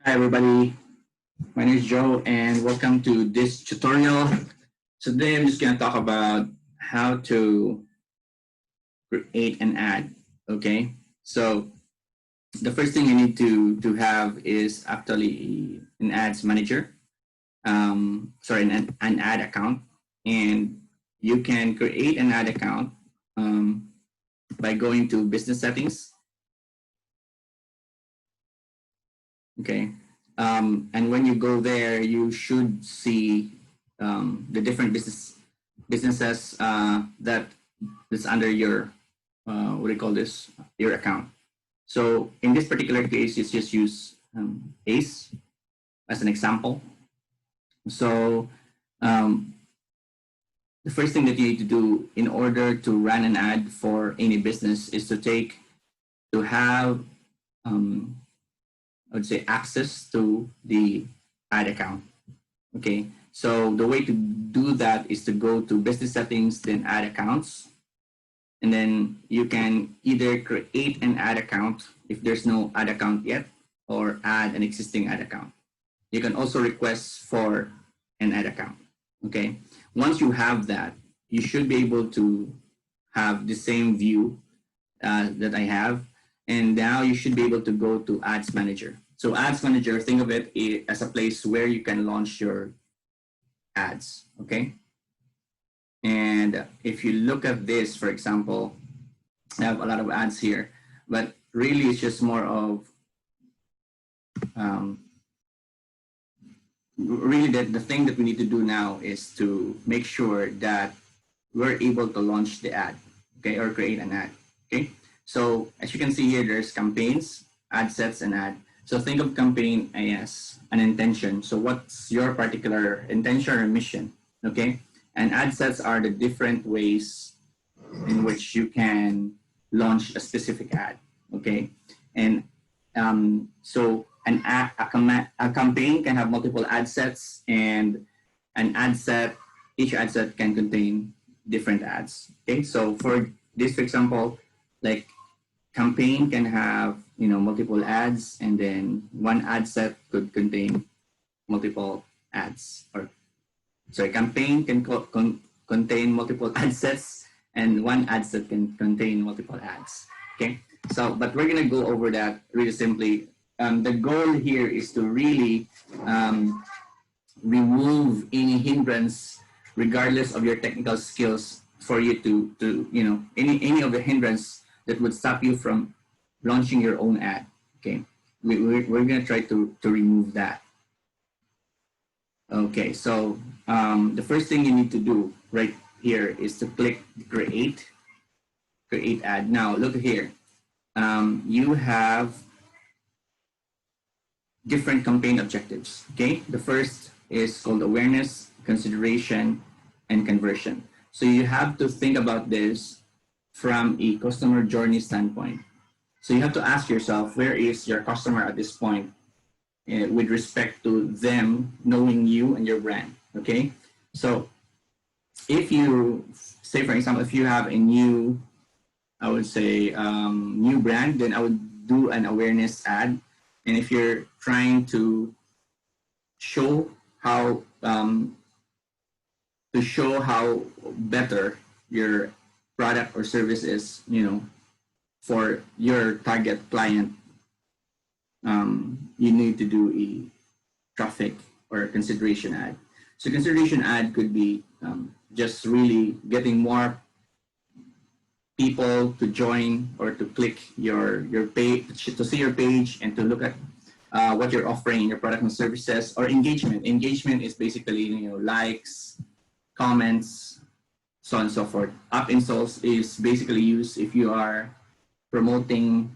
Hi everybody, my name is Joe and welcome to this tutorial. So today I'm just going to talk about how to create an ad. Okay, so the first thing you need to have is actually an ads manager, an ad account, and you can create an ad account by going to business settings. Okay, and when you go there, you should see the different businesses that is under your what do you call this, your account. So in this particular case, you just use ACE as an example. So um, the first thing that you need to do in order to run an ad for any business is to have I would say access to the ad account. Okay, so the way to do that is to go to business settings, then ad accounts, and then you can either create an ad account if there's no ad account yet, or add an existing ad account. You can also request for an ad account. Okay, once you have that, you should be able to have the same view that I have, and now you should be able to go to Ads Manager. So Ads Manager, think of it as a place where you can launch your ads. Okay, and if you look at this, for example, I have a lot of ads here, but really it's just more of um, really the thing that we need to do now is to make sure that we're able to launch the ad, okay, or create an ad. Okay, so as you can see here, there's campaigns, ad sets, and ad. So think of campaign as an intention. So what's your particular intention or mission? Okay, and ad sets are the different ways in which you can launch a specific ad. Okay, and so a campaign can have multiple ad sets, and an ad set, each ad set can contain different ads. Okay, so for this, for example, like campaign can have multiple ads, and then one ad set could contain multiple ads, or sorry, campaign can contain multiple ad sets, and one ad set can contain multiple ads. Okay, so but we're gonna go over that really simply. The goal here is to really remove any hindrance, regardless of your technical skills, for you to any of the hindrance that would stop you from launching your own ad. Okay, we're gonna try to remove that. Okay, so the first thing you need to do right here is to click create ad. Now look here, you have different campaign objectives. Okay, the first is called awareness, consideration, and conversion. So you have to think about this from a customer journey standpoint. So you have to ask yourself, where is your customer at this point with respect to them knowing you and your brand? Okay, so if you say, for example, if you have a new, I would say new brand, then I would do an awareness ad. And if you're trying to show how better your product or service is, for your target client, you need to do a traffic or consideration ad. So consideration ad could be just really getting more people to join or to click your page, to see your page, and to look at what you're offering in your product and services. Or engagement. Engagement is basically likes, comments, so on and so forth. App installs is basically used if you are promoting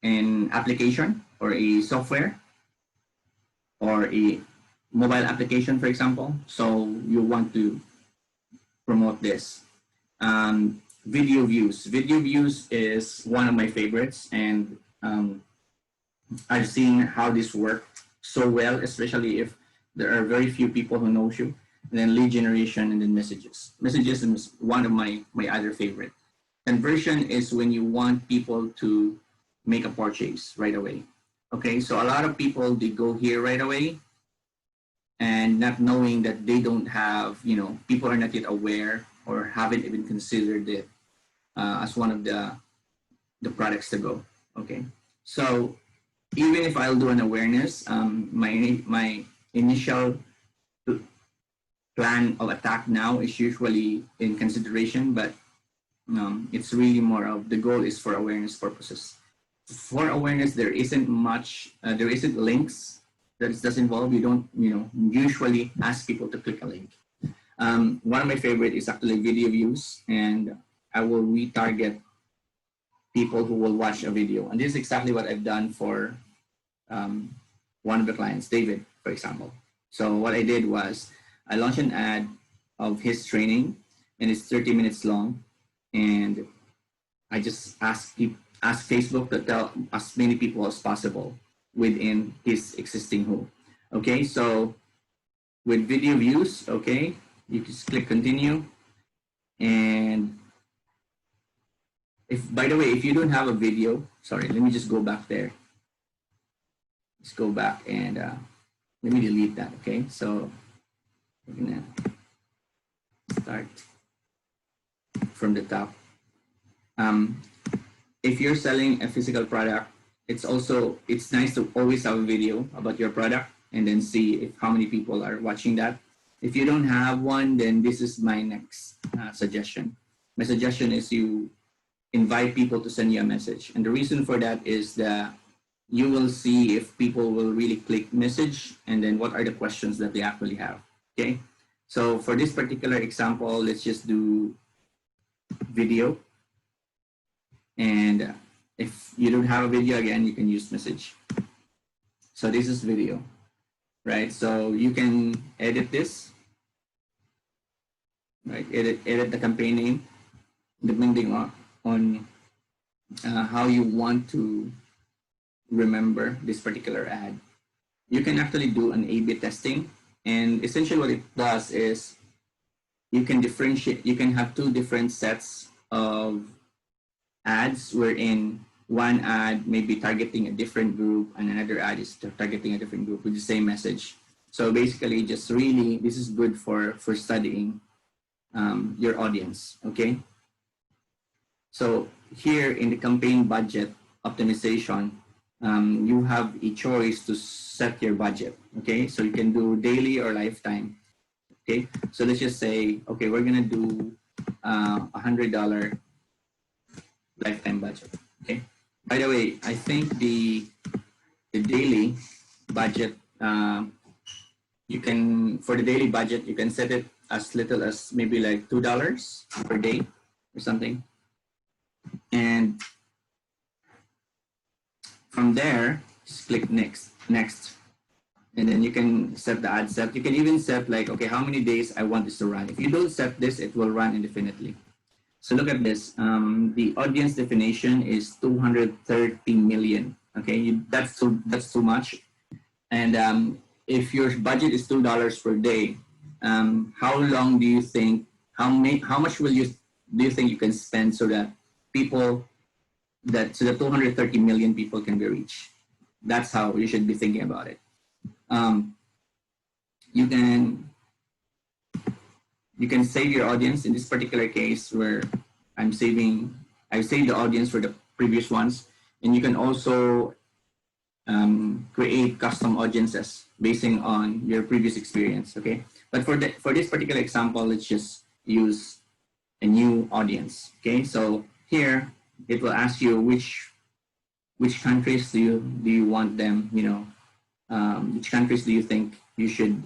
an application or a software or a mobile application, for example. So you want to promote this. Video views. Video views is one of my favorites, and I've seen how this works so well, especially if there are very few people who know you. And then lead generation, and then messages. Messages is one of my other favorite. Conversion is when you want people to make a purchase right away. Okay, so a lot of people, they go here right away and not knowing that they don't have, people are not yet aware or haven't even considered it as one of the products to go. Okay, so even if I'll do an awareness, my initial plan of attack now is usually in consideration, but it's really more of the goal is for awareness purposes. For awareness, there isn't much, there isn't links that's involved. You don't, usually ask people to click a link. One of my favorite is actually video views, and I will retarget people who will watch a video. And this is exactly what I've done for one of the clients, David, for example. So what I did was I launched an ad of his training, and it's 30 minutes long, and I just ask Facebook to tell as many people as possible within his existing home. Okay, so with video views, okay, you just click continue. And if, by the way, if you don't have a video, sorry, let me just go back there. Let's go back and let me delete that. Okay, so we're gonna start from the top. If you're selling a physical product, it's nice to always have a video about your product and then see if how many people are watching that. If you don't have one, then this is my next suggestion. My suggestion is you invite people to send you a message. And the reason for that is that you will see if people will really click message and then what are the questions that they actually have. Okay. So for this particular example, let's just do video. And if you don't have a video, again, you can use message. So this is video, right? So you can edit this, right? Edit the campaign name, depending on how you want to remember this particular ad. You can actually do an A/B testing, and essentially what it does is you can differentiate. You can have two different sets of ads wherein one ad may be targeting a different group and another ad is targeting a different group with the same message. So basically, just really, this is good for studying your audience. Okay. So here in the campaign budget optimization, you have a choice to set your budget. Okay, so you can do daily or lifetime. Okay, so let's just say, okay, we're gonna do $100 lifetime budget. Okay. By the way, I think the daily budget, you can, for the daily budget, you can set it as little as maybe like $2 per day or something. And from there, just click next. And then you can set the ad set. You can even set like, okay, how many days I want this to run. If you don't set this, it will run indefinitely. So look at this. The audience definition is 230 million. Okay, that's too much. And if your budget is $2 per day, how long do you think? How much do you think you can spend so that so that 230 million people can be reached? That's how you should be thinking about it. You can save your audience. In this particular case, where I've saved the audience for the previous ones, and you can also create custom audiences basing on your previous experience. Okay, but for this particular example, let's just use a new audience. Okay, so here it will ask you which countries do you want them, which countries do you think you should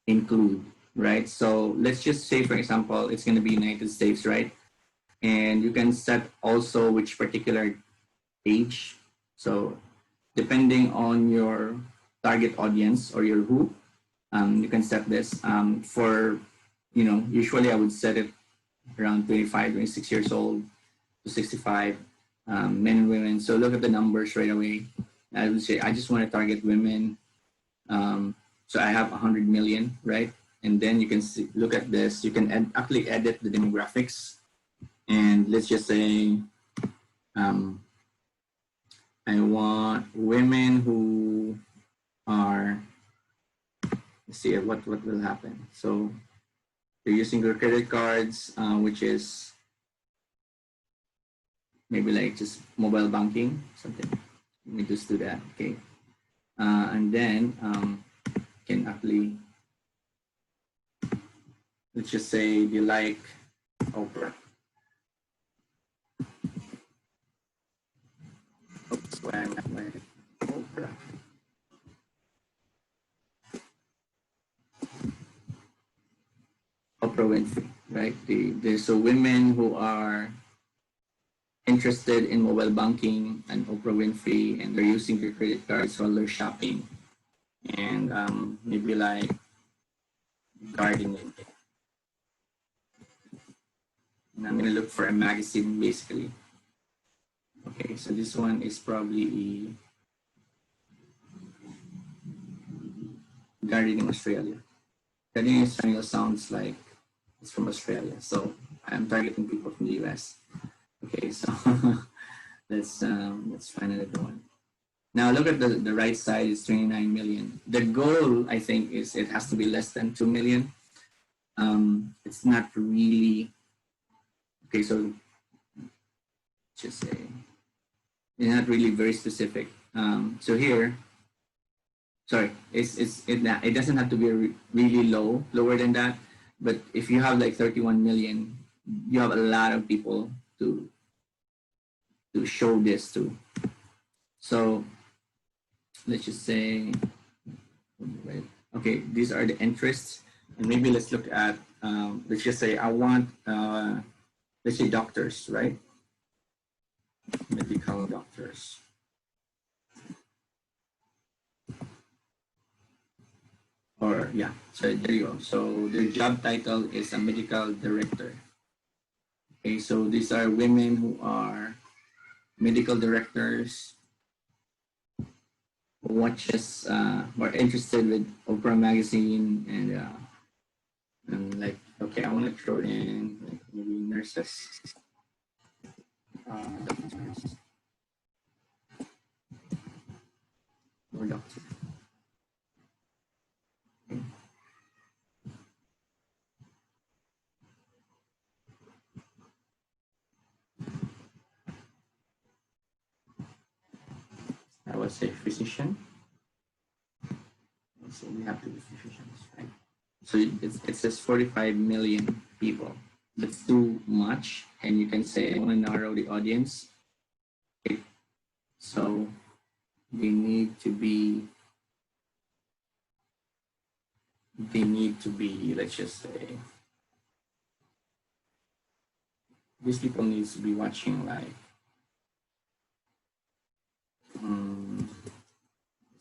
include, right? So let's just say, for example, it's going to be United States, right? And you can set also which particular age. So depending on your target audience or your who, you can set this usually I would set it around 25, 26 years old to 65, men and women. So look at the numbers right away. I would say I just want to target women. So I have 100 million, right? And then you can look at this. You can actually edit the demographics. And let's just say I want women who are, let's see what will happen. So they're using their credit cards, which is maybe like just mobile banking, something. Let me just do that, okay? And then can actually, let's just say they like Oprah. Oops, when Oprah. Oprah Winfrey, right? There's so women who are interested in mobile banking and Oprah Winfrey, and they're using their credit cards while they're shopping, and maybe like gardening. And I'm gonna look for a magazine basically. Okay, so this one is probably Gardening Australia. Gardening Australia sounds like it's from Australia, so I'm targeting people from the US. Okay, so let's find another one. Now look at the right side is 29 million. The goal, I think, is it has to be less than 2 million. It's not really, okay, so just say, it's not really very specific. So here, sorry, it doesn't have to be really lower than that. But if you have like 31 million, you have a lot of people to show this to. So let's just say, okay, these are the interests, and maybe let's look at, let's just say I want, let's say doctors, right? Medical doctors. Or yeah, so there you go. So their job title is a medical director. Okay, so these are women who are medical directors who watches, who are interested with Oprah magazine, and like, okay, I want to throw in like maybe nurses, doctors, or doctors. Okay. I would say physician. So we have to be physicians, right? So it says 45 million people. That's too much, and you can say I want to narrow the audience. Okay. So they need to be, let's just say, these people needs to be watching like,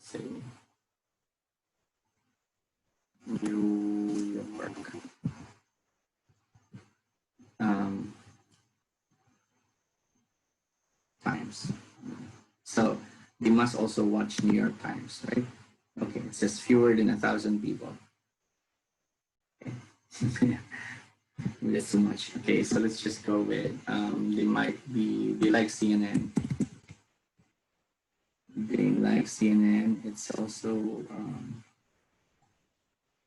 say, New York. Times. So they must also watch New York Times, right? Okay, it says fewer than 1,000 people. Okay. That's too much. Okay, so let's just go with, they like CNN. They like CNN. It's also,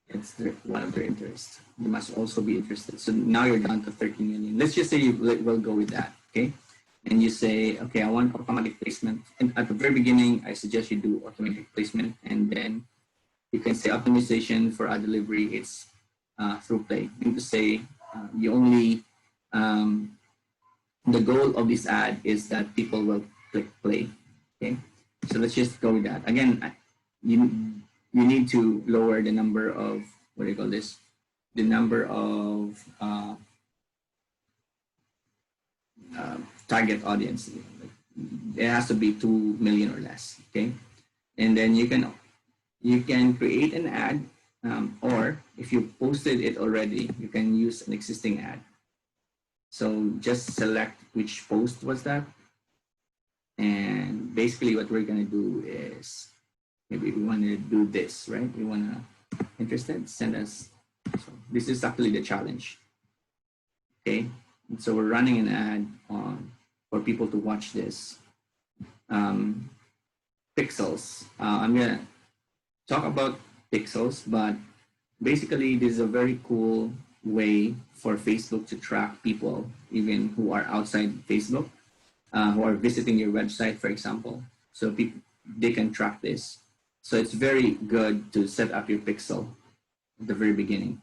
it's one of their interests. They must also be interested. So now you're down to 30 million. Let's just say we'll go with that, okay? And you say, okay, I want automatic placement. And at the very beginning, I suggest you do automatic placement, and then you can say optimization for ad delivery. It's through play. You need to say you only, the goal of this ad is that people will click play. Okay, so let's just go with that. Again, you need to lower the number of, what do you call this? The number of target audience. It has to be 2 million or less. Okay, and then you can create an ad, or if you posted it already, you can use an existing ad. So just select which post was that, and basically what we're gonna do is, maybe we want to do this, right? We want to, interested, send us. So this is actually the challenge. Okay, and so we're running an ad on for people to watch this. pixels. I'm gonna talk about pixels, but basically this is a very cool way for Facebook to track people, even who are outside Facebook, who are visiting your website, for example. So people, they can track this. So it's very good to set up your pixel at the very beginning.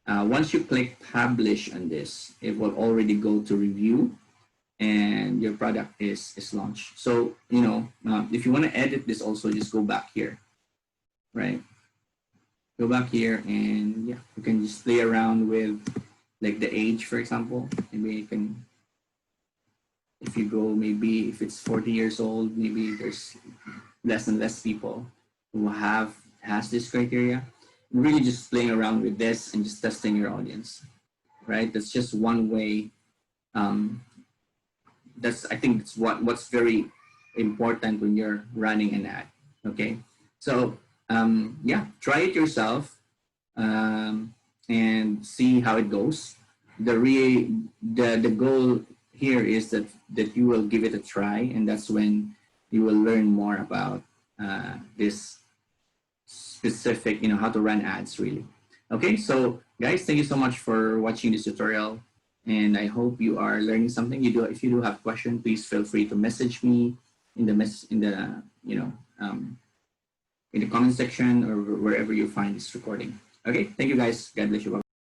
Once you click publish on this, it will already go to review and your product is launched. So, if you want to edit this also, just go back here, right? Go back here and yeah, you can just play around with like the age, for example. Maybe you can, if you go, maybe if it's 40 years old, maybe there's less and less people who has this criteria. Really just playing around with this and just testing your audience, right? That's just one way. I think it's what's very important when you're running an ad. Okay, so yeah, try it yourself and see how it goes. The goal here is that you will give it a try, and that's when you will learn more about this specific, how to run ads really. Okay, so guys, thank you so much for watching this tutorial, and I hope you are learning something. If you do have questions, please feel free to message me in the in the comment section or wherever you find this recording. Okay, thank you guys. God bless you. Bye.